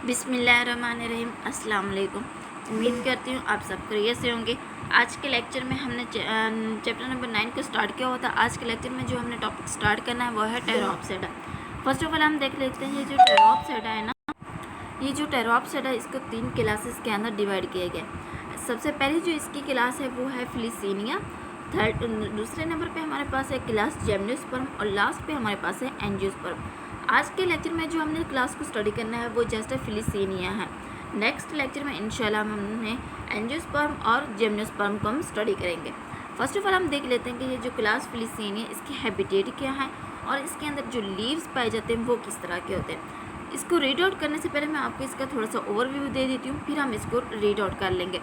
बिस्मिल्लाहिर्रहमानिर्रहीम। अस्सलाम वालेकुम। उम्मीद करती हूँ आप सब खैरियत से होंगे। आज के लेक्चर में हमने चैप्टर नंबर 9 को स्टार्ट किया हुआ था। आज के लेक्चर में जो हमने टॉपिक स्टार्ट करना है वो है टेरोप्सिडा। फर्स्ट ऑफ ऑल हम देख लेते हैं ये जो टेरोप्सिडा है ना, ये जो टेरोप्सिडा इसको 3 क्लासेस के अंदर डिवाइड किया गया। सबसे पहली जो इसकी क्लास है वो है फिलिसीनिया। दूसरे नंबर पे हमारे पास है क्लास जिम्नोस्पर्म और लास्ट पे हमारे पास है एंजियोस्पर्म। आज के लेक्चर में जो हमने क्लास को स्टडी करना है वो जस्ट फिलिसीनिया है। नेक्स्ट लेक्चर में इंशाल्लाह हमने एंजियोस्पर्म और जिम्नोस्पर्म को हम स्टडी करेंगे। फर्स्ट ऑफ ऑल हम देख लेते हैं कि ये जो क्लास फिलिसीनिया इसकी हैबिटेट क्या है और इसके अंदर जो लीव्स पाए जाते हैं वो किस तरह के होते हैं। इसको रीड आउट करने से पहले मैं आपको इसका थोड़ा सा ओवरव्यू दे देती हूँ, फिर हम इसको रीड आउट कर लेंगे।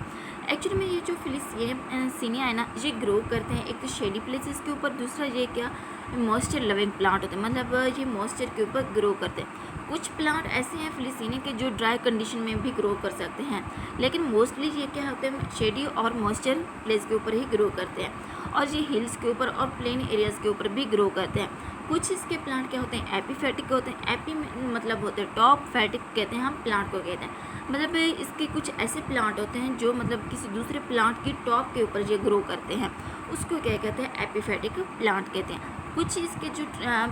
एक्चुअली में ये जो फिलिसीनिया है ना, ये ग्रो करते हैं एक तो शेडी प्लेसेस के ऊपर, दूसरा ये क्या मॉइस्चर लविंग प्लांट होते हैं, मतलब ये मॉइस्चर के ऊपर ग्रो करते हैं। कुछ प्लांट ऐसे हैं फिलिसीनिया के जो ड्राई कंडीशन में भी ग्रो कर सकते हैं, लेकिन मोस्टली ये क्या होते हैं शेडी और मॉइस्चर प्लेस के ऊपर ही ग्रो करते हैं, और ये हिल्स के ऊपर और प्लेन एरियाज़ के ऊपर भी ग्रो करते हैं। कुछ इसके प्लांट क्या होते हैं एपीफैटिक होते हैं। एपी मतलब होते हैं टॉप, फैटिक कहते हैं हम प्लांट को कहते हैं। मतलब इसके कुछ ऐसे प्लांट होते हैं जो मतलब किसी दूसरे प्लांट की टॉप के ऊपर ये ग्रो करते हैं, उसको क्या कहते हैं एपीफैटिक प्लांट कहते हैं। कुछ इसके जो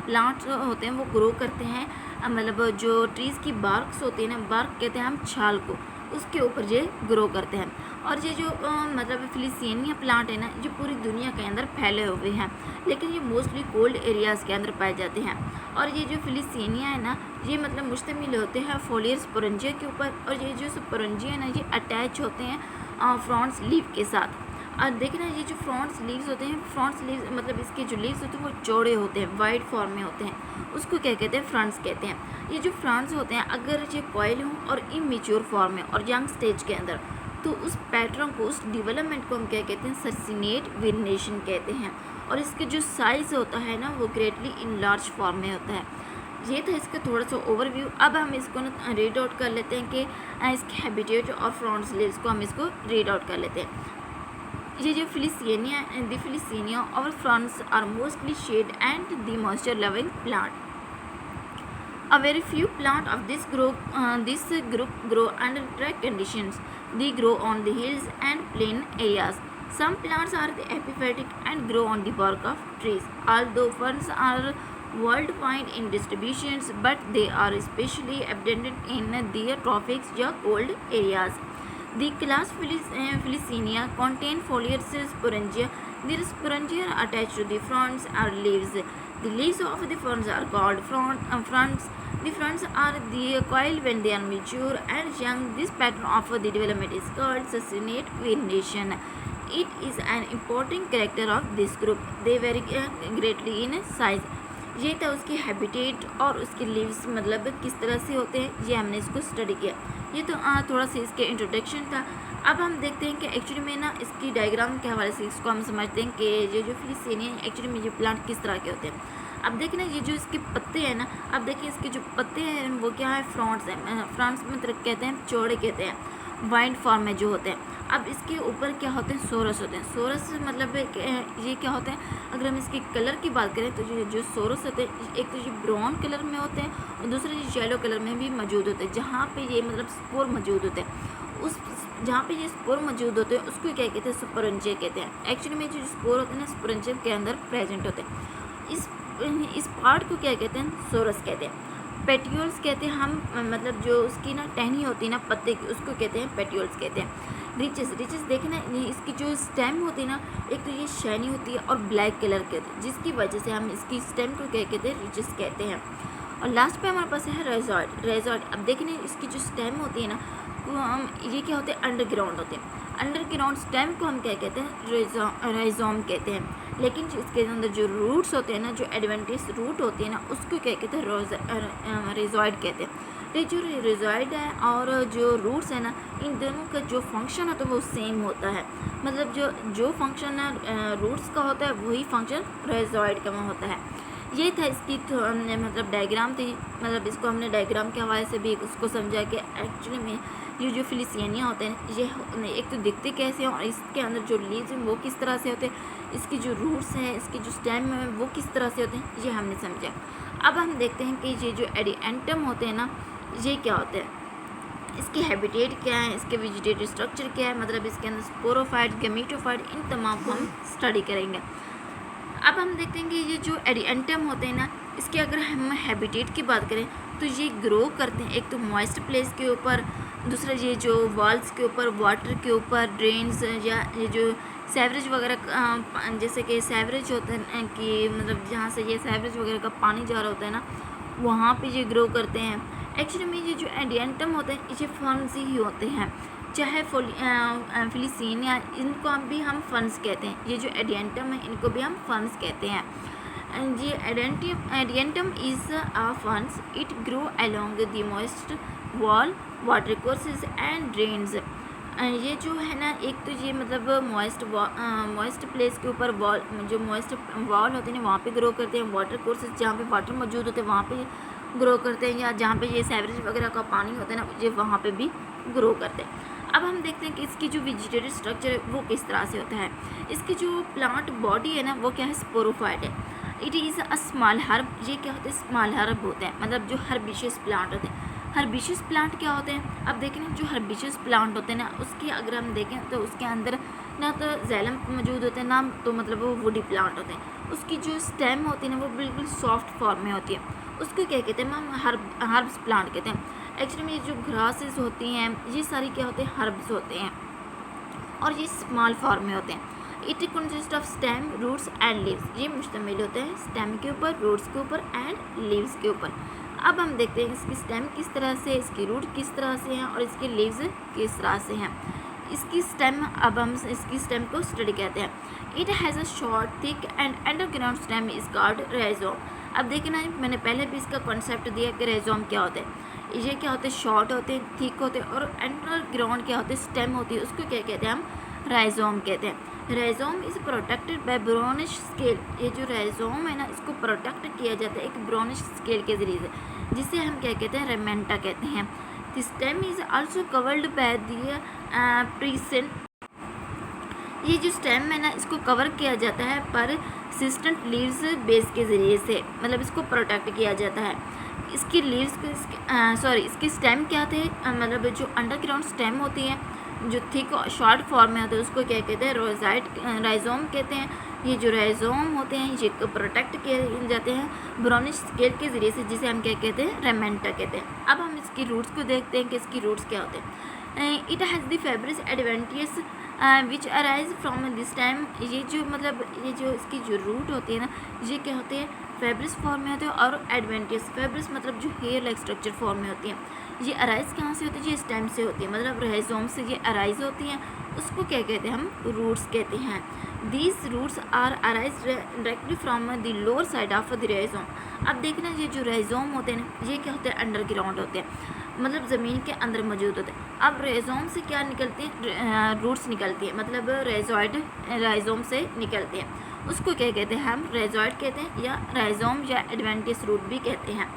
प्लांट्स होते हैं वो ग्रो करते हैं, मतलब जो ट्रीज़ की बार्क्स होती है ना, बार्क कहते हैं हम छाल को, उसके ऊपर ये ग्रो करते हैं। और ये जो मतलब फिलिसीनिया प्लांट है ना, ये पूरी दुनिया के अंदर फैले हुए हैं, लेकिन ये मोस्टली कोल्ड एरियाज़ के अंदर पाए जाते हैं। और ये जो फिलिसीनिया है ना, ये मतलब मुश्तमिल होते हैं फोलियर स्पोरेंजिया के ऊपर, और ये जो स्पोरेंजिया है ना ये अटैच होते हैं फ्रॉन्ट्स लीव के साथ। और देखना ये जो फ्रॉन्ट्स लीव्स होते हैं, फ्रॉन्ट्स लीव्स मतलब इसके जो लीव्स होते हैं वो चौड़े होते हैं, वाइड फॉर्म में होते हैं, उसको क्या कहते हैं फ्रंट्स कहते हैं। ये जो फ्रंट्स होते हैं अगर ये कॉइल हों और इमेच्योर फॉर्म में और यंग स्टेज के अंदर, तो उस पैटर्न को, उस डेवलपमेंट को हम क्या कहते हैं सर्सिनेट वेरिनेशन कहते हैं। और इसके जो साइज़ होता है ना वो ग्रेटली इन लार्ज फॉर्म में होता है। ये था इसका थोड़ा सा ओवरव्यू। अब हम इसको ना रीड आउट कर लेते हैं कि इसके हैबिटेट और फ्रंट्स लीव्स को हम इसको रीड आउट कर लेते हैं। ये जो फिलिसीनिया और fronds are mostly shade and the moisture loving plant. A very few plant of this group grow under dry conditions. They grow on the hills and plain areas. Some plants are epiphytic and grow on the bark of trees. Although ferns are worldwide in distributions, but they are especially abundant in the tropics or cold areas. The class Filicinia contain foliar sporangia. Their sporangia are attached to the fronds or leaves. The leaves of the ferns are called fronds. The fronds are the coil when they are mature and young. This pattern of the development is called succinate veneration. It is an important character of this group. They vary greatly in size. ये था उसकी habitat और उसके leaves मतलब किस तरह से होते हैं, ये हमने इसको स्टडी किया। ये तो थोड़ा सा इसके इंट्रोडक्शन था। अब हम देखते हैं कि एक्चुअली में ना इसकी डायग्राम के हवाले से इसको हम समझते हैं कि ये जो फिलिसीनिया एक्चुअली में ये प्लांट किस तरह के होते हैं। अब देखना ये जो इसके पत्ते हैं ना, अब देखिए इसके जो पत्ते हैं वो क्या है फ्रॉन्ट्स हैं। फ्रॉन्ट्स मतलब कहते हैं चौड़े कहते हैं, वाइड फॉर्म में जो होते हैं। अब इसके ऊपर क्या होते हैं सोरस होते हैं। सोरस मतलब ये क्या होते हैं, अगर हम इसके कलर की बात करें तो जो सोरस होते हैं एक तो ये ब्राउन कलर में होते हैं और दूसरे ये येलो कलर में भी मौजूद होते हैं। जहाँ पे ये मतलब स्पोर मौजूद होते हैं, उस जहाँ पे ये स्पोर मौजूद होते हैं उसको क्या कहते हैं स्पोरेंजिया कहते हैं। एक्चुअली में जो स्पोर होते हैं ना स्पोरेंजिया के अंदर प्रेजेंट होते हैं। इस पार्ट को क्या कहते हैं सोरस कहते हैं। पेट्यूल्स कहते हैं हम, मतलब जो उसकी ना टहनी होती है ना पत्ते की, उसको कहते हैं पेट्यूल्स कहते हैं। रिचेस देखना इसकी जो स्टेम होती है ना, एक तो ये शाइनी होती है और ब्लैक कलर के होती है, जिसकी वजह से हम इसकी स्टेम को क्या कहते हैं रिचेस कहते हैं। और लास्ट पे हमारे पास है रेजॉइड। अब देखने इसकी जो स्टेम होती है ना वो हम ये क्या होते हैं अंडरग्राउंड होते हैं। अंडरग्राउंड स्टेम को हम क्या कहते हैं राइजोम कहते हैं। लेकिन जो इसके अंदर जो रूट्स होते हैं ना, जो एडवेंटिस रूट होती है ना, उसको क्या कहते हैं रेजॉइड कहते हैं। ये जो रिजॉइड है और जो रूट्स है ना, इन दोनों का जो फंक्शन होता है वो सेम होता है। मतलब जो फंक्शन है रूट्स का होता है वही फंक्शन रिजॉइड का होता है। ये था इसकी मतलब डायग्राम थी, मतलब इसको हमने डायग्राम के हवाले से भी उसको समझा कि एक्चुअली में ये जो फिलिसीनिया होते हैं ये एक तो दिखते कैसे हैं और इसके अंदर जो लीव्स हैं वो किस तरह से होते हैं, इसकी जो रूट्स हैं, इसकी जो स्टेम है वो किस तरह से होते हैं, ये हमने समझा। अब हम देखते हैं कि ये जो एडिएंटम होते हैं ना, ये क्या होते हैं। इसकी हैबिटेट क्या है, इसके वेजिटेटिव स्ट्रक्चर क्या है, मतलब इसके अंदर स्पोरोफाइट, गैमेटोफाइट, इन तमाम को हम स्टडी करेंगे। अब हम देखते हैं कि ये जो एडिएंटम होते हैं ना, इसके अगर हम हैबिटेट की बात करें तो ये ग्रो करते हैं एक तो मॉइस्ट प्लेस के ऊपर, दूसरा ये जो वॉल्स के ऊपर, वाटर के ऊपर, ड्रेन्स या ये जो सेवरेज वगैरह, जैसे कि सेवरेज होते हैं कि मतलब जहाँ से ये सेवरेज वगैरह का पानी जा रहा होता है ना, वहाँ पे ये ग्रो करते हैं। एक्चुअली में ये जो एडिएंटम होते हैं ये फर्न्स ही होते हैं, चाहे फिलीसीन या इनको भी हम फर्न्स कहते हैं। ये जो एडिएंटम है इनको भी हम फर्न्स कहते हैं। ये adiantum is a ferns, it grow along the moist wall, water courses and drains. ये जो है ना, एक तो ये मतलब मॉइस्ट प्लेस के ऊपर वॉल, जो मॉइस्ट वॉल होते हैं ना वहाँ पे ग्रो करते हैं, वाटर कोर्सेज जहाँ पे वाटर मौजूद होते हैं वहाँ पे ग्रो करते हैं, या जहाँ पे ये सेवरेज वगैरह का पानी होता है ना ये वहाँ पे भी ग्रो करते हैं। अब हम देखते हैं कि इसकी जो वेजिटेटिव स्ट्रक्चर है वो किस तरह से होता है। इसकी जो प्लांट बॉडी है ना वो क्या है, स्पोरोफाइट है। It is a small herb. ये क्या होते हैं, स्मॉल हर्ब होते हैं, मतलब जो हर्बिशियस प्लांट होते हैं। हर्बिशियस प्लांट क्या होते हैं, अब देखें ना, जो हर्बिशियस प्लांट होते हैं ना उसकी अगर हम देखें तो उसके अंदर ना तो जैलम मौजूद होते हैं ना, तो मतलब वो वुडी प्लांट होते हैं। उसकी जो स्टेम होती है ना वो बिल्कुल सॉफ्ट फॉर्म में होती है, उसको क्या कहते हैं, हम हर्ब्स प्लांट कहते हैं। एक्चुअली में ये जो ग्रासेस होती हैं ये सारी क्या होते हैं, हर्ब्स होते हैं, और ये स्मॉल फॉर्म में होते हैं। It consist of stem, roots and leaves. ये मुश्तमिल होते हैं स्टेम के ऊपर, रूट्स के ऊपर एंड लीव्स के ऊपर। अब हम देखते हैं इसकी स्टेम किस तरह से, इसकी रूट किस तरह से हैं और इसके लीव्स किस तरह से हैं। इसकी स्टेम, अब हम इसकी स्टेम को स्टडी कहते हैं। It has a short, thick and underground stem is called rhizome. अब देखिए ना, मैंने पहले भी इसका कॉन्सेप्ट दिया कि राइजोम क्या होते हैं। ये क्या होते हैं, शॉर्ट होते हैं, थिक होते हैं, और अंडरग्राउंड क्या होते हैं, स्टेम होती है, उसको क्या कहते हैं, हम राइजोम कहते हैं। Rhizome is protected by brownish scale. ये जो राइजोम है ना इसको प्रोटेक्ट किया जाता है एक ब्राउनिश स्केल के ज़रिए से, जिसे हम क्या कहते हैं, रेमेंटा कहते हैं। The stem is also covered by the precinct. ये जो स्टेम है ना इसको कवर किया जाता है परसिस्टेंट लीव्स बेस के ज़रिए से, मतलब इसको प्रोटेक्ट किया जाता है। इसकी लीव्स इसकी स्टेम क्या थे, मतलब जो अंडरग्राउंड स्टेम होती है जो थिक शॉर्ट फॉर्म में होते हैं उसको क्या कहते हैं, राइजोम कहते हैं। ये जो राइजोम होते हैं ये प्रोटेक्ट किए जाते हैं ब्राउनिश स्केल के ज़रिए से, जिसे हम क्या कहते हैं, रेमेंटा कहते हैं। अब हम इसकी रूट्स को देखते हैं कि इसकी रूट्स क्या होते हैं। It has the fibrous adventitious which arise from this time. ये जो मतलब ये जो इसकी जो रूट होती है ना ये क्या होते हैं, फाइब्रस फॉर्म में होते हैं, और एडवेंटियस, फाइब्रस मतलब जो हेयर लाइक स्ट्रक्चर फॉर्म में होती हैं। ये अराइज कहाँ से होती है, ये स्टेम से होती है, मतलब राइजोम से ये अराइज होती हैं, उसको क्या कहते हैं, हम रूट्स कहते हैं। These roots are arise directly from the lower side of the rhizome. अब देखना, ये जो राइजोम होते हैं ये क्या होते हैं, अंडरग्राउंड होते हैं, मतलब ज़मीन के अंदर मौजूद होते हैं। अब राइजोम से क्या निकलती है, रूट्स निकलती है, मतलब राइजोम से निकलते हैं, उसको क्या कहते हैं, हम राइजॉइड कहते हैं, या राइजोम या एडवेंटियस रूट भी कहते हैं।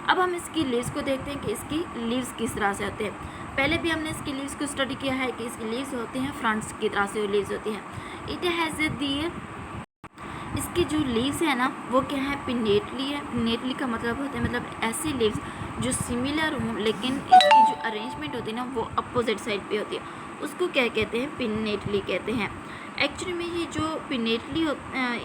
अब हम इसकी लीव्स को देखते हैं कि इसकी लीव्स किस तरह से होते हैं। पहले भी हमने इसकी लीव्स को स्टडी किया है कि इसकी लीव्स होती हैं फ्रंट्स की तरह से लीव्स होती हैं। इट हैज़ दी, इसकी जो लीव्स है ना वो क्या है, पिनेटली है। पिनेटली का मतलब होता है मतलब ऐसी लीव्स जो सिमिलर हों, लेकिन इसकी जो अरेंजमेंट होती है ना वो अपोजिट साइड पे होती है, उसको क्या कहते हैं, पिनेटली कहते हैं। एक्चुअली में ये जो पिनेटली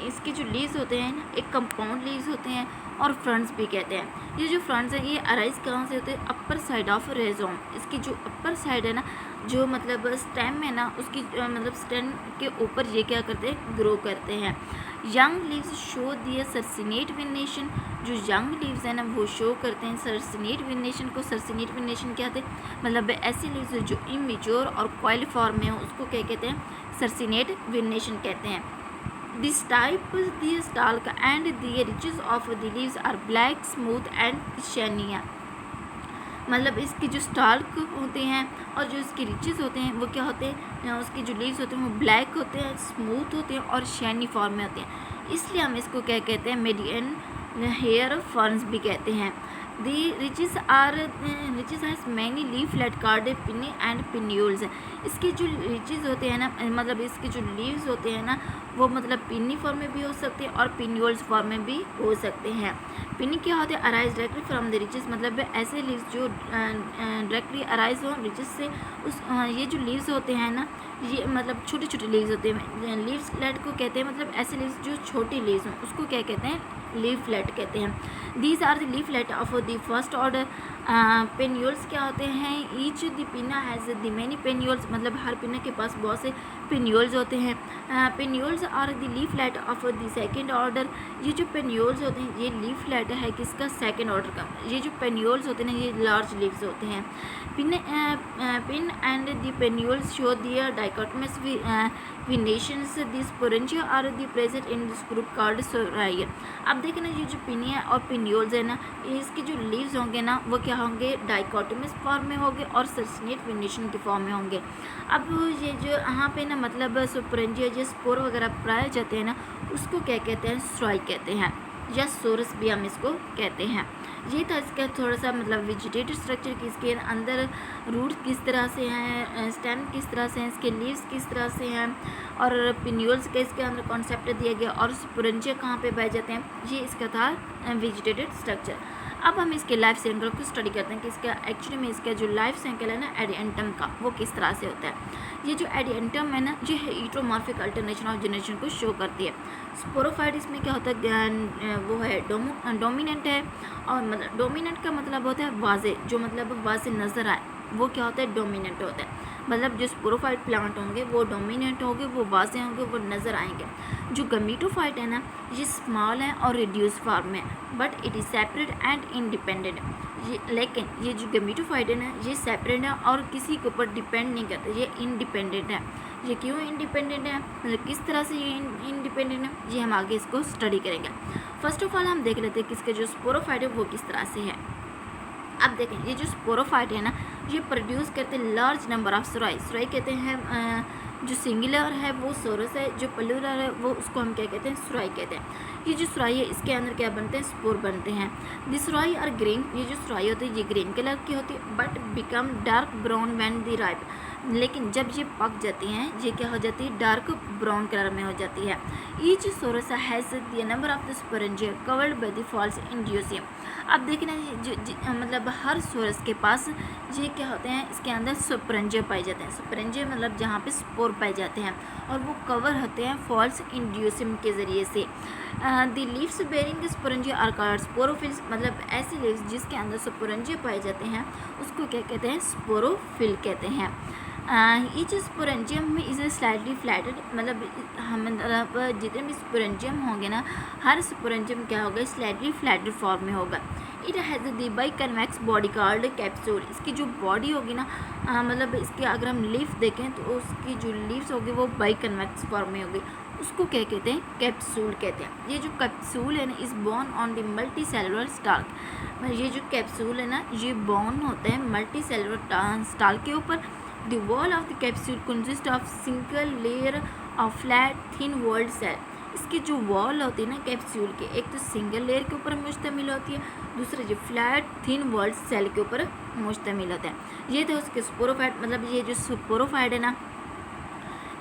इसके जो लीव्स होते हैं ना, एक कंपाउंड लीव्स होते हैं और फ्रंट्स भी कहते हैं। ये जो फ्रंट्स है ये अराइज कहाँ से होते हैं, अपर साइड ऑफ राइजोम। इसकी जो अपर साइड है ना, जो मतलब स्टेम है ना उसकी मतलब स्टेम के ऊपर ये क्या करते हैं, ग्रो करते हैं। यंग लीव्स शो दिए सर्सिनेट वेनेशन। जो यंग लीव्स है ना वो शो करते हैं सर्सिनेट वेनेशन को। सर्सिनेट वेनेशन क्या होते हैं, मतलब ऐसी लीव्स जो इमेच्योर और कॉइल फॉर्म में हो उसको क्या कहते हैं, सर्सिनेट वेनेशन कहते हैं। This type, the stalk and the ridges of the leaves are black, smooth and shiny। मतलब इसकी जो स्टाल्क होते हैं और जो इसके रिचेस होते हैं वो क्या होते हैं, उसकी जो लीव्स होते हैं वो ब्लैक होते हैं, स्मूथ होते हैं और शैनी फॉर्म में होते हैं। इसलिए हम इसको क्या कहते हैं, मीडियन हेयर फर्न्स भी कहते हैं। The riches has many leaflet card pinnae and pinnules। इसके जो riches होते हैं ना, मतलब इसके जो leaves होते हैं ना वो मतलब पिन्नी फॉर्म में भी हो सकते हैं और पिन्यूल्स फॉर्म में भी हो सकते हैं। पिनी क्या होते हैं, arise directly from the rachis, मतलब ऐसे लीव्स जो डायरेक्टली अराइज हो रिचेस से। उस ये जो लीव्स होते हैं ना, ये मतलब छोटे छोटे लीव्स होते हैं, लीव्स फ्लैट को कहते हैं, मतलब ऐसे लीव्स जो छोटी लीव्स हों उसको क्या कहते हैं, लीव फ्लैट कहते हैं। These are the leaflet of the first order. Pinnules क्या होते हैं, each the pinna has the many pinnules, मतलब हर पिना के पास बहुत से पेन्यूल्स होते हैं। Pinnules are the leaflet of the second order. ये जो पेन्यूल्स होते हैं ये लीव फ्लैट है किसका, सेकेंड ऑर्डर का। ये जो पेन्यूल्स होते हैं ना ये लार्ज लीव्स होते हैं। Pinna and the pinnules show their dichotomous venations. This sporangia are the present in this group called sori. अब देखें ना, ये जो पिनिया और पेन्यूल्स है ना, इसके जो लीव्स होंगे ना वो क्या होंगे, डाइकोटमस फॉर्म में होंगे और सर्सिनेट वेनेशन के फॉर्म में होंगे। अब ये जो यहाँ पे ना मतलब स्पोरेंजिया जो स्पोर वगैरह पाए जाते हैं ना उसको क्या कहते हैं, स्ट्राई कहते हैं, या सोरस भी हम इसको कहते हैं। ये था इसका थोड़ा सा मतलब वेजिटेटिव स्ट्रक्चर कि इसके अंदर रूट किस तरह से हैं, स्टेम किस तरह से हैं, इसके लीव्स किस तरह से हैं, और पिन्यूल्स का इसके अंदर कॉन्सेप्ट दिया गया, और स्पोरेंजिया कहाँ पे पाए जाते हैं, ये इसका था वेजिटेटिव स्ट्रक्चर। अब हम इसके लाइफ साइकिल को स्टडी करते हैं कि इसका एक्चुअली में इसका जो लाइफ साइकिल है ना एडिएंटम का वो किस तरह से होता है। ये जो एडिएंटम है ना ये हीटेरोमॉर्फिक अल्टरनेशन ऑफ जनरेशन को शो करती है। स्पोरोफाइट इसमें क्या होता है, वो है डोमिनेंट है, और मतलब डोमिनेंट का मतलब होता है वाजे, जो मतलब वाजे नज़र आए वो क्या होता है, डोमिनेंट होता है। मतलब जो स्पोरोफाइट प्लांट होंगे वो डोमिनेंट होंगे, वो वाजे होंगे, वो नज़र आएंगे। जो गमीटोफाइट है ना ये स्मॉल है और रिड्यूस फॉर्म में, but it is separate and independent. ये लेकिन ये जो गमीटोफाइट है ना ये सेपरेट है और किसी के ऊपर डिपेंड नहीं करते, ये इंडिपेंडेंट है। ये क्यों इंडिपेंडेंट है, मतलब किस तरह से ये इंडिपेंडेंट है, ये हम आगे इसको स्टडी करेंगे। फर्स्ट ऑफ ऑल हम देख लेते हैं कि इसके जो स्पोरोफाइट है वो किस तरह से है। अब देखें ये जो स्पोरोफाइट है ना ये प्रोड्यूस करते हैं लार्ज नंबर ऑफ सुराई। सुराई कहते हैं जो सिंगुलर है वो सोरस है, जो प्लूरल है वो उसको हम क्या कहते हैं, सुराई कहते हैं। ये जो सुराई है इसके अंदर क्या बनते हैं, स्पोर बनते हैं। दी सुराई आर ग्रीन, ये जो सुराई होती है ये ग्रीन कलर की होती है, but become dark brown when the ripe. लेकिन जब ये पक जाती हैं ये क्या हो जाती है, डार्क ब्राउन कलर में हो जाती है। Each sorus has the number of the sporangia covered by the false indusium. अब देखना मतलब हर सोरस के पास ये क्या होते हैं, इसके अंदर स्पोरेंजिया पाए जाते हैं। स्पोरेंजिया मतलब जहाँ पे स्पोर पाए जाते हैं और वो कवर होते हैं फॉल्स इंड्यूसियम के ज़रिए से। The leaves bearing sporangia are called sporophylls, मतलब ऐसे लीव्स जिसके अंदर स्पोरेंजिया पाए जाते हैं उसको क्या कहते हैं, स्पोरोफिल कहते हैं। ईच स्पोरेंजियम में इज स्लाइटली फ्लैटेड, मतलब हम मतलब जितने भी स्पोरेंजियम होंगे ना हर स्पोरेंजियम क्या होगा, स्लाइटली फ्लैटेड फॉर्म में होगा। It has the by convex body called capsule. इसकी जो बॉडी होगी ना मतलब इसके अगर हम लीफ देखें तो उसकी जो लीव्स होगी वो बाई कन्वेक्स फॉर्म में होगी, उसको क्या कहते हैं, कैप्सूल कहते हैं। ये जो कैप्सूल है ना is borne on the multicellular stalk. ये जो कैप्सूल है ना ये बोर्न होते हैं मल्टी सेलुलर स्टाल्क के ऊपर। The wall of the capsule consists of single layer of flat thin walled cell। इसकी जो वॉल होती है ना कैप्सूल के, एक तो सिंगल लेयर के ऊपर मुश्तमिल होती है, दूसरे जो फ्लैट थिन वॉल्ड सेल के ऊपर मुश्तमिल होता है। ये तो उसके स्पोरोफाइट, मतलब ये जो स्पोरोफाइट है ना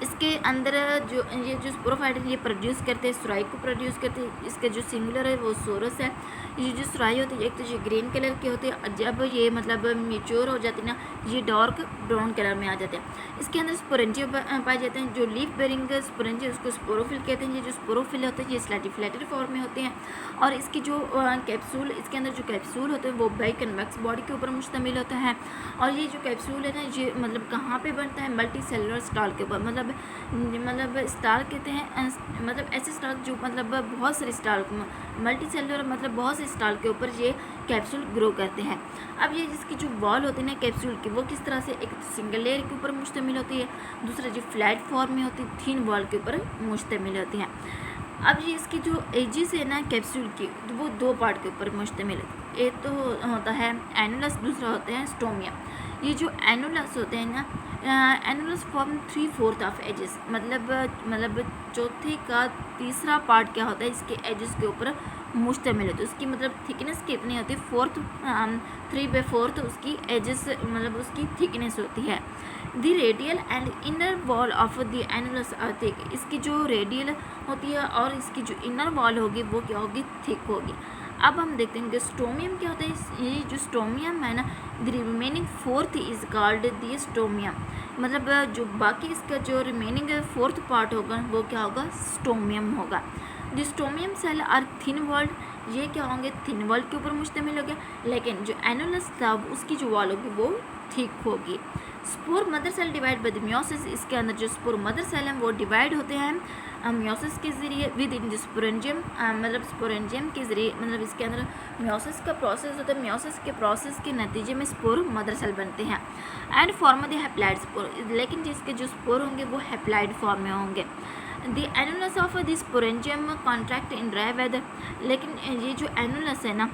इसके अंदर ये जो स्पोरोफाइट है ये प्रोड्यूस करते हैं, सुराई को प्रोड्यूस करते हैं। इसका जो सिंगुलर है वो सोरस है। ये जो सुराई होती है एक तो ये ग्रीन कलर के होते हैं, जब ये मतलब मेच्योर हो जाती है ना ये डार्क ब्राउन कलर में आ जाते हैं। इसके अंदर स्पोरेंजिया पाए जाते हैं। जो लीफ बेरिंग स्पोरेंजिया उसको स्पोरोफिल कहते हैं। ये जो स्पोरोफिल होते हैं ये स्लाइटली फ्लैटेड फॉर्म में होते हैं। और इसकी जो कैप्सूल, इसके अंदर जो कैप्सूल होते हैं वो बाई कन्वेक्स बॉडी के ऊपर मुश्तमिल होता है। और ये जो कैप्सूल है ना ये मतलब कहाँ पे बनता है, मल्टी सेलुलर स्टाल के ऊपर। मतलब स्टाल कहते हैं मतलब ऐसे स्टाल जो मतलब बहुत सारे स्टाल, मल्टी सेलुलर मतलब बहुत से स्टाल के ऊपर ये कैप्सूल ग्रो करते हैं। अब ये जिसकी जो वॉल होती है ना कैप्सूल की वो किस तरह से, एक सिंगल लेयर के ऊपर मुश्तमिल होती है, दूसरा जो फ्लैट फॉर्म में होती है थिन वॉल के ऊपर मुश्तमिल होती है। अब ये इसकी जो एजिस है ना कैप्सूल की वो दो पार्ट के ऊपर मुश्तमिल है। एक तो होता है एनुलस, दूसरा होता है स्टोमिया। ये जो एनुलस होते हैं ना एनुलस फॉर्म 3/4 ऑफ एजेस, मतलब चौथे का तीसरा पार्ट क्या होता है इसके एजेस के ऊपर मुश्तमिल है। तो उसकी मतलब थिकनेस कितनी होती है, 3/4 उसकी एजेस मतलब उसकी थिकनेस होती है। The radial and inner wall of the annulus are thick. इसकी जो रेडियल होती है और इसकी जो इनर वॉल होगी वो क्या होगी, थिक होगी। अब हम देखते हैं कि स्टोमियम क्या होता है। ये जो स्टोमियम है ना, the remaining fourth is called the stomium, मतलब जो बाकी इसका जो रिमेनिंग फोर्थ पार्ट होगा वो क्या होगा, स्टोमियम होगा। The stomium cell are thin walled, ये क्या होंगे, थिन वॉल्ड के ऊपर मुश्तमिल हो गया, लेकिन जो एनुलस था उसकी जो वॉल होगी वो थिक होगी। Spore mother cell divide by the meiosis, इसके अंदर जो स्पोर मदर सेल हैं वो डिवाइड होते हैं मियोसिस के ज़रिए विद इन द स्पोरेंजियम, मतलब स्पोरेंजियम के ज़रिए, मतलब इसके अंदर मियोसिस का प्रोसेस होता है। मियोसिस के प्रोसेस के नतीजे में स्पोर मदर सेल बनते हैं and form the haploid spore, लेकिन जिसके जो स्पोर होंगे वो हैप्लॉइड फॉर्म में होंगे। The annulus of the sporangium contract in dry weather, लेकिन ये जो एनुलस है ना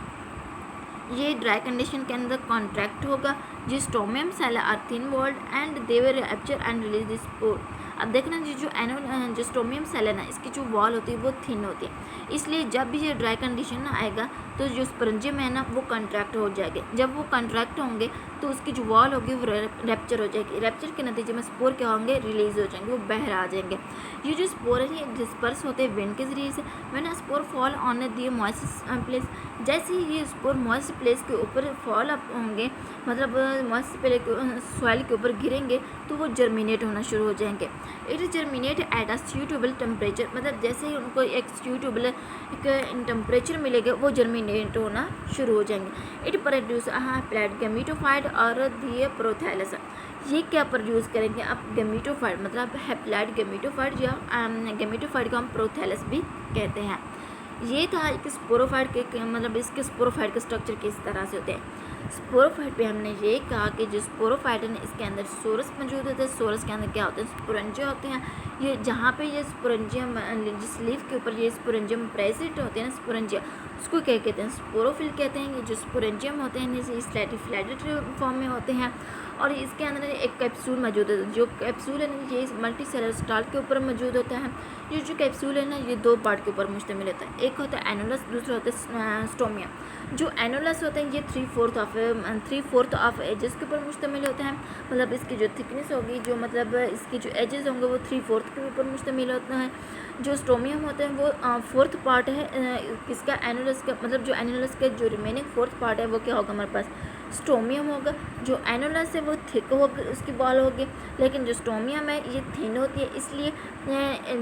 ये ड्राई कंडीशन के अंदर कॉन्ट्रैक्ट होगा। जो stomium cell are thin walled and they will rupture and release the spore. अब देखना जो स्टोमियम सेल है ना इसकी जो वॉल होती है वो थिन होती है, इसलिए जब भी ये ड्राई कंडीशन आएगा तो जो स्पोरेंजियम है ना वो कॉन्ट्रैक्ट हो जाएंगे। जब वो कॉन्ट्रैक्ट होंगे तो उसकी जो वॉल होगी वो रैप्चर हो जाएगी। रैप्चर के नतीजे में स्पोर क्या होंगे, रिलीज हो जाएंगे, वो बाहर आ जाएंगे। ये जो स्पोर है ये डिस्पर्स होते हैं विंड के ज़रिए से। When spore fall on the moist place, जैसे ही ये स्पोर मॉइस्ट प्लेस के ऊपर फॉल अप होंगे, मतलब मॉइस्ट प्लेस सॉइल के ऊपर गिरेंगे तो वो जर्मिनेट होना शुरू हो जाएंगे। It germinate at a suitable temperature, मतलब जैसे ही उनको एक सूटेबल एक टेम्परेचर मिलेगा वो जर्मिनेट होना शुरू हो जाएंगे। इट प्रोड्यूस हैप्लॉइड गैमेटोफाइट और दी प्रोथैलस, ये क्या प्रोड्यूस करेंगे, अब गैमेटोफाइट मतलब हैप्लॉइड गैमेटोफाइट या गैमेटोफाइट को हम प्रोथैलस भी कहते हैं। ये था एक स्पोरोफाइट के, मतलब इसके स्पोरोफाइट के स्ट्रक्चर किस तरह से होते हैं। स्पोरोफाइट पे हमने ये कहा कि जो स्पोरोफाइट है इसके अंदर सोरस मौजूद होता है। सोरस के अंदर क्या होते हैं, स्पोरेंजिया होते हैं। ये जहाँ पे ये स्पोरेंजियम जिस लीफ के ऊपर ये स्पोरेंजियम प्रेजेंट होते हैं ना, स्पोरेंजिया, उसको क्या कहते हैं, स्पोरोफिल कहते हैं। ये जो स्पोरेंजियम होते हैं ये स्लैटिफ्लैटेड फॉर्म में होते हैं और इसके अंदर एक कैप्सूल मौजूद है। जो कैप्सूल है ना ये मल्टी सेलर स्टाल के ऊपर मौजूद होता है। ये जो कैप्सूल है ना ये दो पार्ट के ऊपर मुश्तमिल होता है, एक होता है एनुलस, दूसरा होता है स्टोमियम। जो एनुलस होता है ये 3/4 ऑफ एजेस के ऊपर मुश्तमिल होता है, मतलब इसकी जो थिकनेस होगी, जो मतलब इसके जो एजेस होंगे वो 3/4 के ऊपर मुश्तमिल होता है। जो स्टोमियम होता है वो फोर्थ पार्ट है किसका, एनुलस का, मतलब जो एनुलस का जो रिमेनिंग फोर्थ पार्ट है वो क्या होगा हमारे पास, स्टोमियम होगा। जो एनुलस है वो थिक होगी, उसकी बॉल होगी, लेकिन जो स्टोमियम है ये थिन होती है। इसलिए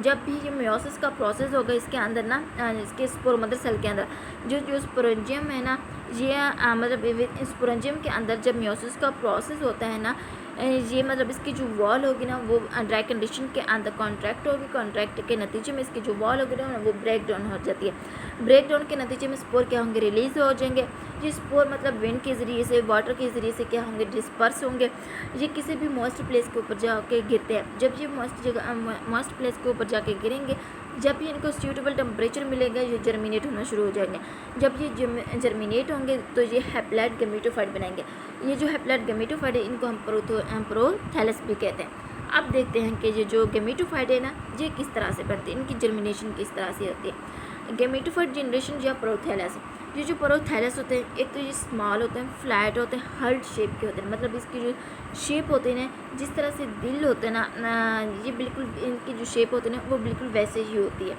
जब भी ये मियोसिस का प्रोसेस होगा इसके अंदर ना, इसके स्पोर मदर सेल के अंदर जो स्पोरेंजियम है ना ये मतलब स्पोरेंजियम के अंदर जब मियोसिस का प्रोसेस होता है ना, ये मतलब इसकी जो वॉल होगी ना वो ड्राई कंडीशन के अंदर कॉन्ट्रैक्ट होगी। कॉन्ट्रैक्ट के नतीजे में इसकी जो वॉल होगी ना वो ब्रेक डाउन हो जाती है। ब्रेक डाउन के नतीजे में स्पोर क्या होंगे, रिलीज हो जाएंगे। ये स्पोर मतलब विंड के ज़रिए से, वाटर के ज़रिए से क्या होंगे, डिस्पर्स होंगे। ये किसी भी मॉइस्ट प्लेस के ऊपर जाके गिरते हैं। जब ये मॉइस्ट प्लेस के ऊपर जाके गिरेंगे, जब भी इनको सूटेबल टेम्परेचर मिलेगा ये जर्मिनेट होना शुरू हो जाएंगे। जब ये जर्मिनेट होंगे तो ये हैप्लॉइड गैमेटोफाइट बनाएंगे। ये जो हैप्लॉइड गैमेटोफाइट है इनको हम प्रोथैलस भी कहते हैं। अब देखते हैं कि ये जो गैमेटोफाइट है ना ये किस तरह से बनती है, इनकी जर्मिनेशन किस तरह से होती है। गैमेटोफाइट जनरेशन या प्रोथैलस, ये जो प्रोथैलस होते हैं एक तो ये स्मॉल होते हैं, फ्लैट होते हैं, हर्ट शेप के होते हैं, मतलब इसकी जो शेप होते हैं ना जिस तरह से दिल होते हैं ना ये बिल्कुल इनकी जो शेप होती है ना वो बिल्कुल वैसे ही होती है।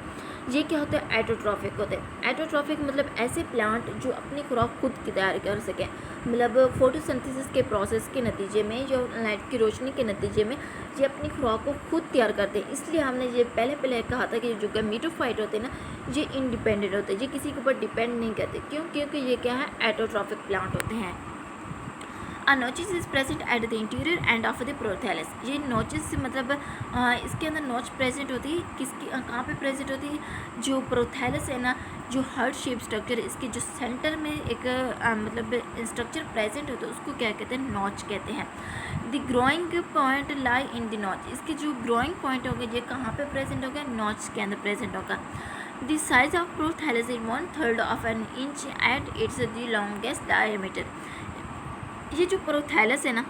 ये क्या होता है, एटोट्रॉफिक होते हैं। एटोट्रॉफिक मतलब ऐसे प्लांट जो अपनी खुराक खुद की तैयार कर सकें, मतलब फोटोसिंथेसिस के प्रोसेस के नतीजे में, जो लाइट की रोशनी के नतीजे में ये अपनी खुराक को खुद तैयार करते हैं। इसलिए हमने ये पहले कहा था कि जो गैमेटोफाइट होते हैं ना ये इंडिपेंडेंट होते हैं, ये किसी के ऊपर डिपेंड नहीं करते। क्यों, क्योंकि ये क्या है, एटोट्रॉफिक प्लांट होते हैं। A notches is present at the interior end of the prothallus। ये नोचेस मतलब इसके अंदर नोच प्रेजेंट होती है, किसकी कहाँ पे प्रेजेंट होती है, जो प्रोथैलस है ना, जो हार्ट शेप स्ट्रक्चर इसके जो सेंटर में एक मतलब स्ट्रक्चर प्रेजेंट होता है उसको क्या कहते हैं, नोच कहते हैं। The growing point lie in the नोच, इसके जो ग्रोइंग पॉइंट होगा ये कहाँ पे प्रेजेंट होगा, नोच के अंदर प्रेजेंट होगा। The size of prothallus is 1/3 of an inch at its the longest diameter. ये जो प्रोथैलस है ना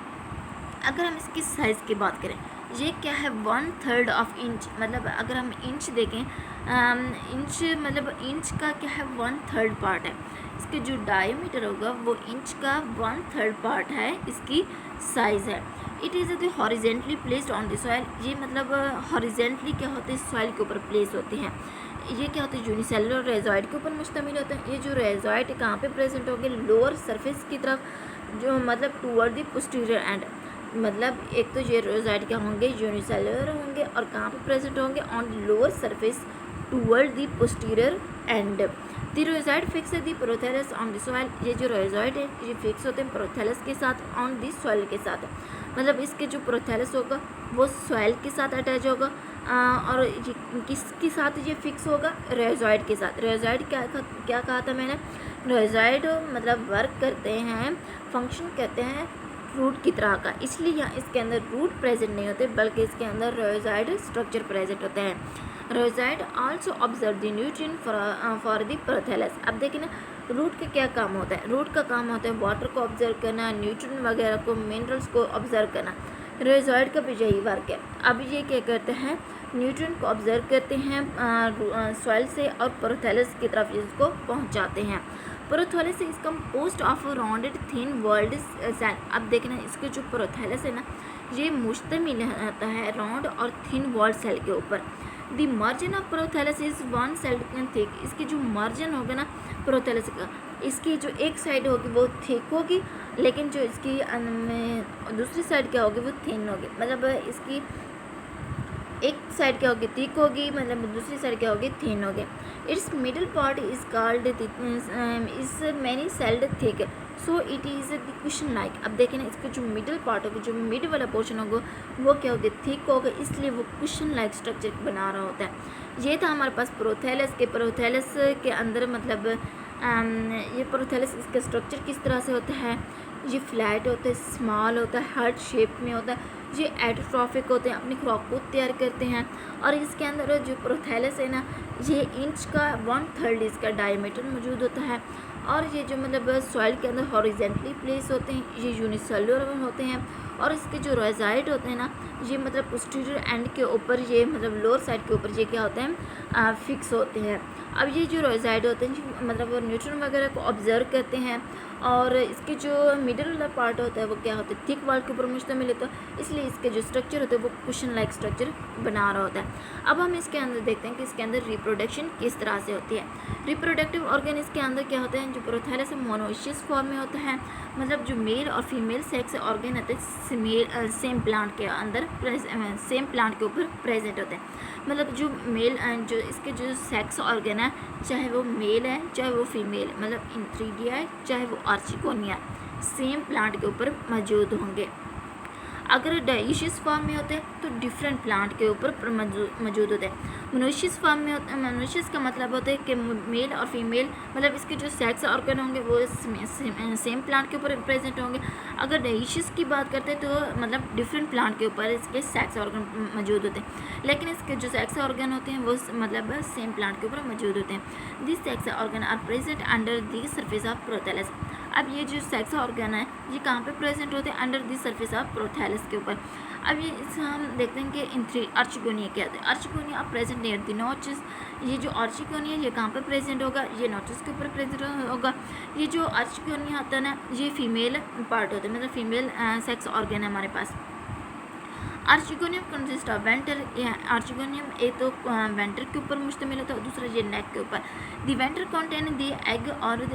अगर हम इसकी साइज़ की बात करें ये क्या है, 1/3 ऑफ इंच, मतलब अगर हम इंच देखें इंच मतलब इंच का क्या है 1/3 पार्ट है। इसके जो डायमीटर होगा वो इंच का 1/3 पार्ट है, इसकी साइज़ है। It is the horizontally placed on the soil, ये मतलब हॉरिजेंटली क्या होते हैं, सॉइल के ऊपर प्लेस होते हैं। ये क्या होते हैं, यूनिसेलुलर रेजॉइड के ऊपर मुश्तमिल होते हैं। ये जो रेजॉइड कहाँ पे प्रेजेंट होंगे, लोअर सरफेस की तरफ, जो मतलब टूवर्ड द पोस्टीरियर एंड, मतलब एक तो ये रेजॉइड क्या होंगे, यूनिसेलुलर होंगे और कहाँ पे प्रेजेंट होंगे, on lower surface toward the posterior end. The rhizoid fix the prothallus on the soil, ये जो रेजॉइड है ये फिक्स होते हैं प्रोथैलस के साथ, ऑन द सॉइल के साथ, मतलब इसके जो प्रोथैलस होगा वो सॉइल के साथ अटैच होगा। और ये किसके साथ ये फिक्स होगा, रेजॉइड के साथ। रेजॉइड क्या कहा था मैंने, रेजॉइड मतलब वर्क करते हैं, फंक्शन करते हैं रूट की तरह का, इसलिए यहाँ इसके अंदर रूट प्रेजेंट नहीं होते बल्कि इसके अंदर रेजॉइड स्ट्रक्चर प्रेजेंट होते हैं। Rhizoid also observe the nutrient for the prothallus. अब देखिए ना, रूट का क्या काम होता है, रूट का काम होता है वाटर को ऑब्जर्व करना, न्यूट्रिएंट वगैरह को, मिनरल्स को ऑब्जर्व करना। रेजॉइड का भी यही वर्क है। अब ये क्या करते हैं, न्यूट्रिएंट को ऑब्जर्व करते हैं सॉइल से और प्रोथैलस की तरफ इसको पहुंचाते हैं। Prothallus is composed of rounded thin walled cell. अब देखना, इसके जो प्रोथैलस है ना, ये मुश्तमिल होता है राउंड और थिन वॉल्ड सेल के ऊपर। The margin of prothallus is one cell thick. इसकी जो मार्जिन होगा ना प्रोथैलस का, इसकी जो एक साइड होगी वो थिक होगी, लेकिन जो इसकी दूसरी साइड क्या होगी वो थिन होगी। मतलब इसकी एक साइड क्या होगी, थिक होगी, मतलब दूसरी साइड क्या होगी, थिन होगी। It's middle part is called is many sailed thick, so it is the question like. अब देखें ना, इसका जो मिडिल पार्ट होगा, जो मिड वाला पोर्शन होगा वो क्या होगा, थिक होगा, इसलिए वो क्वेश्चन लाइक स्ट्रक्चर बना रहा होता है। ये था हमारे पास प्रोथैलस के। प्रोथैलस के अंदर मतलब ये प्रोथैलस, इसका स्ट्रक्चर किस तरह से होता है, ये फ्लैट होता है, स्मॉल होता है, हार्ट शेप में होता है, ये एटोट्रॉफिक होते हैं, अपनी खुराक को तैयार करते हैं। और इसके अंदर जो प्रोथैलस है ना, ये इंच का 1/3 इसका डायमीटर मौजूद होता है। और ये जो मतलब सॉइल के अंदर हॉरिजेंटली प्लेस होते हैं, ये यूनिसेलुलर होते हैं। और इसके जो रेजॉइड होते हैं ना, ये मतलब पोस्टीरियर एंड के ऊपर, ये मतलब लोअर साइड के ऊपर ये क्या होते हैं, फिक्स होते हैं। अब ये जो रेजॉइड होते हैं मतलब वो न्यूट्रॉन वगैरह को ऑब्जर्व करते हैं। और इसके जो मिडिल वाला पार्ट होता है वो क्या होता है, थिक वॉल के ऊपर मुश्तमिल होता है, इसलिए इसके जो स्ट्रक्चर होता है वो क्वेश्चन लाइक स्ट्रक्चर बना रहा होता है। अब हम इसके अंदर देखते हैं कि इसके अंदर रिप्रोडक्शन किस तरह से होती है। रिप्रोडक्टिव ऑर्गन इसके अंदर क्या होते हैं, जो प्रोथैलस मोनोइशियस फॉर्म में होता है, मतलब जो मेल और फीमेल सेक्स ऑर्गन होते हैं सेम प्लांट के अंदर, सेम प्लांट के ऊपर प्रेजेंट होते हैं। मतलब जो मेल जो इसके जो सेक्स ऑर्गन है, चाहे वो मेल है चाहे वो फीमेल, मतलब इंथ्रीडिया है चाहे वो आर्चिकोनिया, सेम प्लांट के ऊपर मौजूद होंगे। अगर डाइशियस फॉर्म में होते हैं तो डिफरेंट प्लांट के ऊपर मौजूद होते हैं। मोनोशियस फॉर्म में होता है, मोनोशियस का मतलब होता है कि मेल और फीमेल, मतलब इसके जो सेक्स ऑर्गन होंगे वो सेम प्लांट के ऊपर प्रेजेंट होंगे। अगर डाइशियस की बात करते हैं तो मतलब डिफरेंट प्लांट के ऊपर इसके सेक्स ऑर्गन मौजूद होते हैं, लेकिन इसके जो सेक्स ऑर्गन होते हैं वो मतलब सेम प्लांट के ऊपर मौजूद होते हैं। This sex organ are present under the surface of prothallus. अब ये जो सेक्स ऑर्गन है ये कहाँ पे प्रेजेंट होते हैं, under the surface of prothallus के ऊपर। अब ये हम देखते हैं कि आर्चिकोनिया क्या होता है। आर्चिकोनिया प्रेजेंट नियर द नोचेस। ये जो आर्चिकोनिया ये कहाँ पे प्रेजेंट होगा, ये नोचेस के ऊपर प्रेजेंट होगा। ये जो आर्चिकोनिया होता है ना, ये फीमेल पार्ट होता है, मतलब फीमेल सेक्स ऑर्गन है हमारे पास। आर्चिकोनियम कंसिस्ट ऑफ वेंटर। आर्चिकोनियम एक तो वेंटर के ऊपर मुश्तमिल होता है, दूसरा ये नेक के ऊपर। दी वेंटर कंटेन दी एग और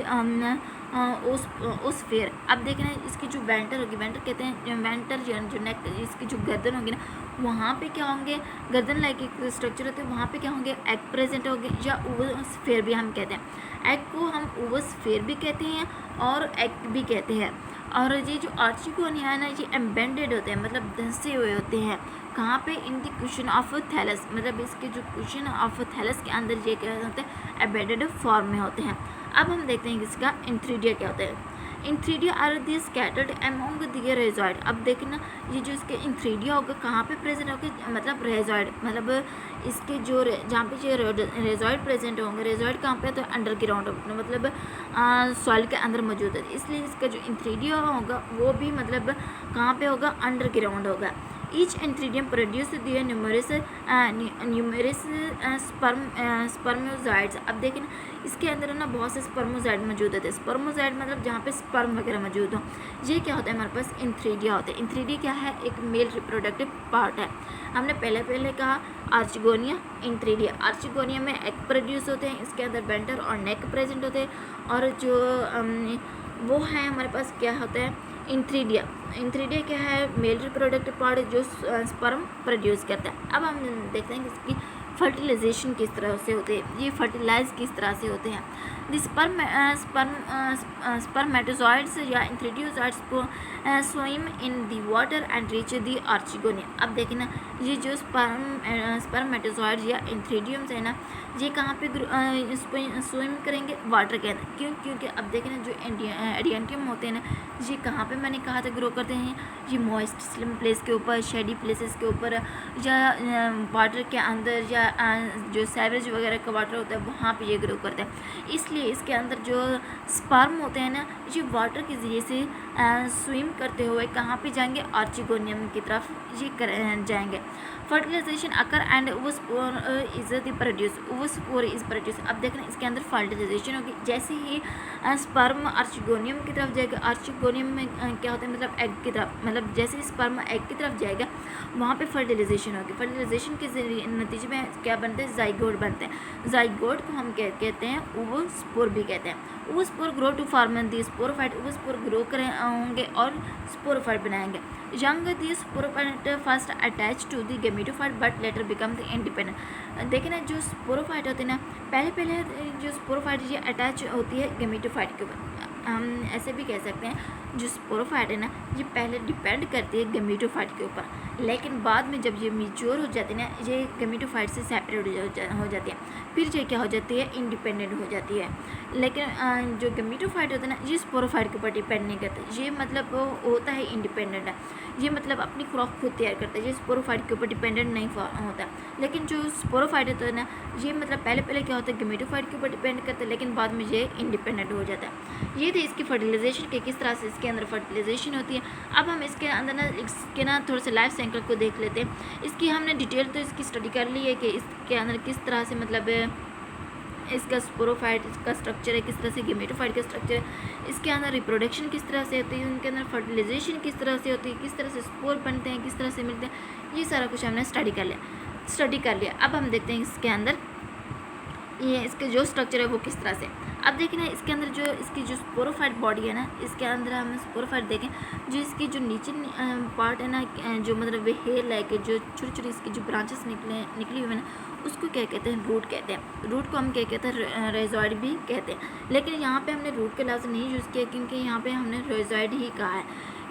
ओस्फेयर। अब देखना इसकी जो वेंटर होगी, वेंटर कहते हैं वेंटर, जो नेक, इसकी जो गर्दन होगी ना, वहाँ पे क्या होंगे, गर्दन लाइक एक स्ट्रक्चर होते हैं, वहाँ पे क्या होंगे, एग प्रेजेंट होंगे, या ओवोस्फेयर भी हम कहते हैं। एग को हम ओवोस्फेयर भी कहते हैं और एग भी कहते हैं। और ये जो आर्चिकोनिया है ना, ये एम्बेडेड होते हैं, मतलब धंसे हुए होते हैं। कहाँ पे, in the question of thallus, मतलब इसके जो क्वेश्चन ऑफ थैलस के अंदर ये क्या होते हैं, एम्बेडेड फॉर्म में होते हैं। अब हम देखते हैं कि इसका इंथ्रीडिया क्या होता है। Antheridia are the scattered among the rhizoid. अब देखना ये जो इसके इंथ्रीडिया होगा कहाँ पे प्रेजेंट होगा, मतलब रेजॉइड, मतलब इसके जो जहाँ पे जो रेजॉइड प्रेजेंट होंगे, रेजॉइड कहाँ पे, तो अंडरग्राउंड, मतलब सॉइल के अंदर मौजूद है, इसलिए इसका जो इंथ्रीडिया होगा वो भी मतलब कहाँ पे होगा, अंडरग्राउंड होगा। ईच एंथ्रीडियम प्रोड्यूस दिए न्यूमरस स्पर्मोजाइड्स। अब देखें ना, इसके अंदर ना बहुत से स्पर्मोजाइड मौजूद होते हैं। स्पर्मोजाइड मतलब जहाँ पे स्पर्म वगैरह मौजूद हो। ये क्या होता है, हमारे पास इंथ्रीडिया होते हैं। इंथ्रीडिया क्या है, एक मेल रिप्रोडक्टिव पार्ट है। हमने पहले कहा आर्चिगोनिया, इंथ्रीडिया। आर्चिगोनिया में एग प्रोड्यूस होते हैं, इसके अंदर वेंटर और नेक प्रेजेंट होते हैं। और जो वो है हमारे पास क्या होता है, इंथ्रीडिया। इंथ्रीडिया क्या है, मेल रिप्रोडक्टिव पार्ट जो स्पर्म प्रोड्यूस करता है। अब हम देखते हैं कि इसकी फर्टिलाइजेशन किस तरह से होते हैं, ये फर्टिलाइज किस तरह से होते हैं। द स्पर्मेटोजॉइड्स या antherozoids swim in the water and reach the archegonia. अब देखें ना, ये जो स्पर्मेटोजॉइड्स या इंथ्रीडियम्स है ना, ये कहाँ पे स्विम करेंगे, वाटर के अंदर। क्यों, क्योंकि अब देखें ना, जो एडियंटियम होते हैं ना, ये कहाँ पे मैंने कहा था ग्रो करते हैं, ये मॉइस्ट स्लिम प्लेस के ऊपर, शेडी प्लेसेस के ऊपर, या वाटर के अंदर, या जो सैवेज वगैरह का वाटर होता है वहाँ पे ये ग्रो करते हैं। इसलिए इसके अंदर जो स्पर्म होते हैं ना, ये वाटर के ज़रिए से स्विम करते हुए कहाँ पे जाएंगे, आर्चिगोनियम की तरफ ये जाएंगे। Fertilisation occur and oospore is the produce, oospore is produce. अब देखना, इसके अंदर फर्टिलाइजेशन होगी। जैसे ही स्पर्म आर्चिगोनियम की तरफ जाएगा, आर्चिगोनियम में क्या होता है, मतलब एग की तरफ, मतलब जैसे ही स्पर्म एग की तरफ जाएगा वहाँ पे फर्टिलाइजेशन होगी। फर्टिलाइजेशन के नतीजे में क्या बनते हैं, जाइगोट बनते हैं। जाइगोट को हम कहते हैं ओवोस्पोर भी कहते हैं। Oospore grow to form the sporophyte. Oospore grow करें होंगे और स्पोरोफाइट बनाएंगे। Young the sporophyte first attach to the gametophyte but later become the independent. देखिए ना, जो स्पोरोफाइट होते हैं ना, पहले जो स्पोरोफाइट ये अटैच होती है गेमेटोफाइट के ऊपर। हम ऐसे भी कह सकते हैं, जो स्पोरोफाइट है ना, ये पहले डिपेंड करती है गेमेटोफाइट के ऊपर, लेकिन बाद में जब ये मैच्योर हो जाती है ना, ये गेमेटोफाइट से सेपरेट हो जाती है, फिर ये क्या हो जाती है, इंडिपेंडेंट हो जाती है। लेकिन जो गेमेटोफाइट होता है ना, ये स्पोरोफाइट के ऊपर डिपेंड नहीं करता, ये मतलब वो होता है इंडिपेंडेंट है। ये मतलब अपनी खुराक खुद तैयार करता है, ये स्पोरोफाइट के ऊपर डिपेंडेंट नहीं होता। लेकिन जो स्पोरोफाइट होता है ना, ये मतलब पहले क्या होता है, गेमेटोफाइट के ऊपर डिपेंड करता है, लेकिन बाद में ये इंडिपेंडेंट हो जाता है। ये थे इसकी फर्टिलाइजेशन के किस तरह से इसके अंदर फर्टिलाइजेशन होती है। अब हम इसके अंदर ना इसके ना थोड़ा सा लाइफ साइकिल को देख लेते हैं। इसकी हमने डिटेल तो इसकी स्टडी कर ली है कि इसके अंदर किस तरह से मतलब इसका स्पोरोफाइट का स्ट्रक्चर है, किस तरह से गेमेटोफाइट का स्ट्रक्चर है, इसके अंदर रिप्रोडक्शन किस तरह से होती है, उनके अंदर फर्टिलाइजेशन किस तरह से होती है, किस तरह से स्पोर बनते हैं, किस तरह से मिलते हैं, ये सारा कुछ हमने स्टडी कर लिया। अब हम देखते हैं इसके अंदर ये इसके जो स्ट्रक्चर है वो किस तरह से। अब देखें ना, इसके अंदर जो इसकी जो स्पोरोफाइट बॉडी है ना, इसके अंदर हम स्पोरोफाइट देखें, जो इसकी जो नीचे पार्ट है ना, जो मतलब हेयर लाइक जो छोटी इसकी जो ब्रांचेस निकली हुई है ना, उसको क्या कहते हैं, रूट कहते हैं। रूट को हम क्या कहते हैं, रेजॉइड भी कहते हैं। लेकिन यहाँ पे हमने रूट का लफ्ज़ नहीं यूज़ किया, क्योंकि यहाँ पे हमने रेजॉइड ही कहा है,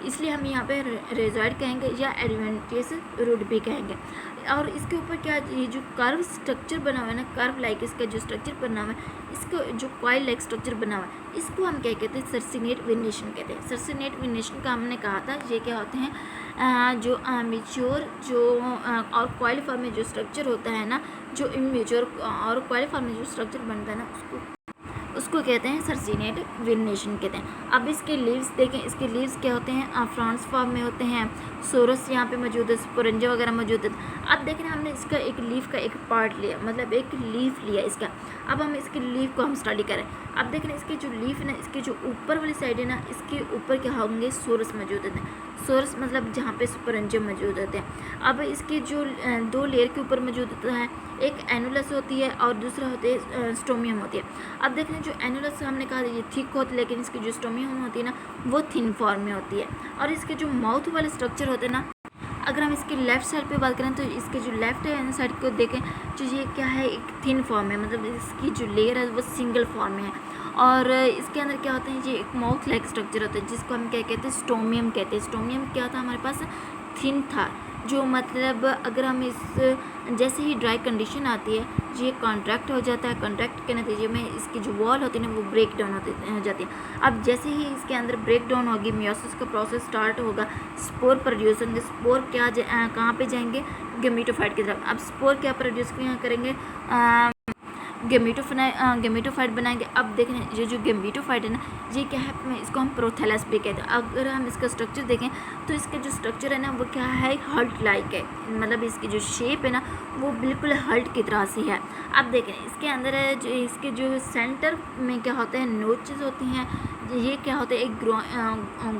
इसलिए हम यहाँ पे रेजॉइड कहेंगे या एडवेंटियस रूट भी कहेंगे। और इसके ऊपर क्या, ये जो कर्व स्ट्रक्चर बना हुआ है ना, कर्व लाइक इसका जो स्ट्रक्चर बना हुआ है, इसको जो कॉइल लाइक स्ट्रक्चर बना हुआ है, इसको हम क्या कहते हैं, सर्सिनेट वेनेशन कहते हैं। सर्सिनेट वेनेशन का हमने कहा था, ये क्या होते हैं, जो मैच्योर जो और कॉइल फॉर्म में जो स्ट्रक्चर होता है ना, जो इमेच्योर और कॉइल फॉर्म में जो स्ट्रक्चर बनता है ना, उसको कहते हैं सर्सिनेट वेनेशन कहते हैं। अब इसके लीव्स देखें, इसके लीव्स क्या होते हैं, फ्रांस फॉर्म में होते हैं। सोरस यहाँ पे मौजूद है, स्पोरेंजा वगैरह मौजूद है। अब देखें, हमने इसका एक लीफ का एक पार्ट लिया, मतलब एक लीफ लिया इसका। अब हम इसके लीफ को हम स्टडी करें। अब देखें, इसके जो लीफ है ना, इसके जो ऊपर वाली साइड है ना, इसके ऊपर क्या होंगे, सोरस मौजूद होते हैं। सोरस मतलब जहाँ पे स्पोरेंजा मौजूद होते हैं। अब इसके जो दो लेयर के ऊपर मौजूद होता है, एक एनुलस होती है और दूसरा होती है स्टोमियम होती है। अब देखें, जो एनुलस हमने कहा ये थिक होती है, लेकिन इसकी जो स्टोमियम होती है ना, वो थिन फॉर्म में होती है। और इसके जो माउथ वाले स्ट्रक्चर होते हैं ना, अगर हम इसकी लेफ़्ट साइड पे बात करें तो इसके जो लेफ़्ट साइड को देखें, जो ये क्या है, एक थिन फॉर्म है, मतलब इसकी जो लेयर है वो सिंगल फॉर्म में है। और इसके अंदर क्या होते हैं, ये एक माउथ लाइक स्ट्रक्चर होता है, जिसको हम क्या कहते हैं, स्टोमियम कहते हैं। स्टोमियम क्या था हमारे पास, थिन था, जो मतलब अगर हम इस जैसे ही ड्राई कंडीशन आती है, ये कॉन्ट्रैक्ट हो जाता है। कॉन्ट्रैक्ट के नतीजे में इसकी जो वॉल होती है ना, वो ब्रेक डाउन हो जाती है। अब जैसे ही इसके अंदर ब्रेक डाउन होगी, मियोसिस का प्रोसेस स्टार्ट होगा, स्पोर प्रोड्यूस होंगे। स्पोर क्या कहाँ पे जाएंगे, गेमेटोफाइट की तरफ। अब स्पोर क्या प्रोड्यूस करेंगे, गेमेटोफाइट बनाएंगे। अब देखें ये जो गेमेटोफाइट है ना, ये क्या है, इसको हम प्रोथैलस भी कहते हैं। अगर हम इसका स्ट्रक्चर देखें तो इसका जो स्ट्रक्चर है ना वो क्या है, हर्ट लाइक है, मतलब इसकी जो शेप है ना वो बिल्कुल हर्ट की तरह से है। अब देखें इसके अंदर है जो इसके जो सेंटर में क्या होते हैं, नोचेस होती हैं, ये क्या होता है, एक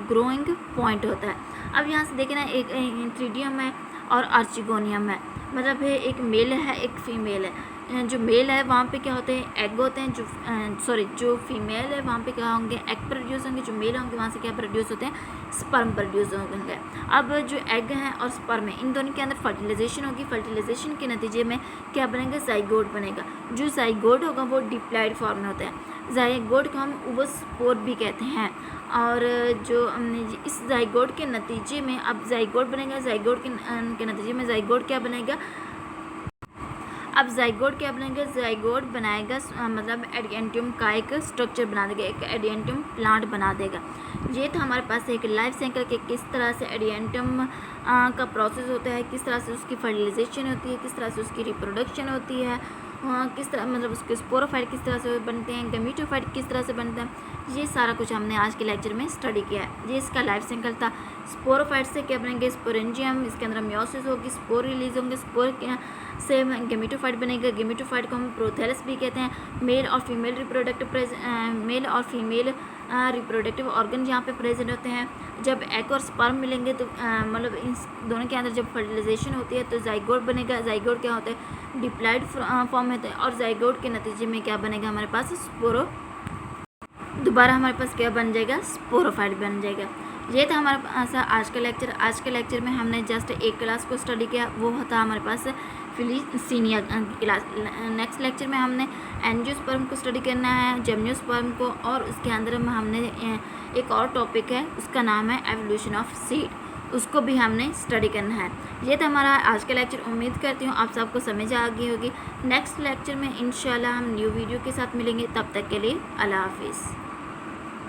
ग्रोइंग पॉइंट होता है। अब यहाँ से देखें ना, एक इंथ्रीडियम है और आर्चिगोनियम है, मतलब है एक मेल है एक फीमेल है। जो मेल है वहाँ पे क्या होते हैं, एग होते हैं, जो फीमेल है वहाँ पे क्या होंगे, एग प्रोड्यूस होंगे, जो मेल होंगे वहाँ से क्या प्रोड्यूस होते हैं, स्पर्म प्रोड्यूस होंगे। अब जो एग हैं और स्पर्म है, इन दोनों के अंदर फर्टिलाइजेशन होगी। फर्टिलाइजेशन के नतीजे में क्या बनेगा, जाइगोट बनेगा। जो जाइगोट होगा वो डिप्लॉइड फॉर्म में होता है। जाइगोट को हम ओवोस्पोर भी कहते हैं। और जो इस जाइगोट के नतीजे में अब जाइगोट बनेगा, जाइगोट के नतीजे में जाइगोट क्या बनेगा, अब जाइगोट क्या बनेगा, जाइगोट बनाएगा मतलब एडिएंटियम का एक स्ट्रक्चर बना देगा, एक एडिएंटियम प्लांट बना देगा। ये था हमारे पास एक लाइफ साइकिल के किस तरह से एडिएंटियम का प्रोसेस होता है, किस तरह से उसकी फर्टिलाइजेशन होती है, किस तरह से उसकी रिप्रोडक्शन होती है, किस तरह मतलब उसके स्पोरोफाइट किस तरह से बनते हैं, गमीटोफाइट किस तरह से बनते हैं, ये सारा कुछ हमने आज के लेक्चर में स्टडी किया है। ये इसका लाइफ साइकिल था। स्पोरोफाइट से क्या बनेंगे, स्पोरेंजियम, इसके अंदर मियोसिस होगी, स्पोर रिलीज होंगे, स्पोर से गेमेटोफाइट बनेगा। गेमेटोफाइट को हम प्रोथैलस भी कहते हैं। मेल और फीमेल रिप्रोडक्टिव ऑर्गन यहाँ पे प्रेजेंट होते हैं। जब एग और स्पर्म मिलेंगे तो मतलब इन दोनों के अंदर जब फर्टिलाइजेशन होती है तो जाइगोट बनेगा। जाइगोट क्या होता है, डिप्लॉइड फॉर्म होता है। और जाइगोट के नतीजे में क्या बनेगा हमारे पास, दोबारा हमारे पास क्या बन जाएगा, स्पोरोफाइट बन जाएगा। ये था हमारे पास आज का लेक्चर। आज के लेक्चर में हमने जस्ट एक क्लास को स्टडी किया, वो था हमारे पास फिलीसीनिया क्लास। नेक्स्ट लेक्चर में हमने एंजियोस्पर्म को स्टडी करना है, जिम्नोस्पर्म को, और उसके अंदर में हमने एक और टॉपिक है, उसका नाम है एवोल्यूशन ऑफ सीड, उसको भी हमने स्टडी करना है। ये था हमारा आज का लेक्चर। उम्मीद करती हूँ आप सबको समझ आ गई होगी। नेक्स्ट लेक्चर में इंशाल्लाह हम न्यू वीडियो के साथ मिलेंगे। तब तक के लिए अल्लाह हाफिज़।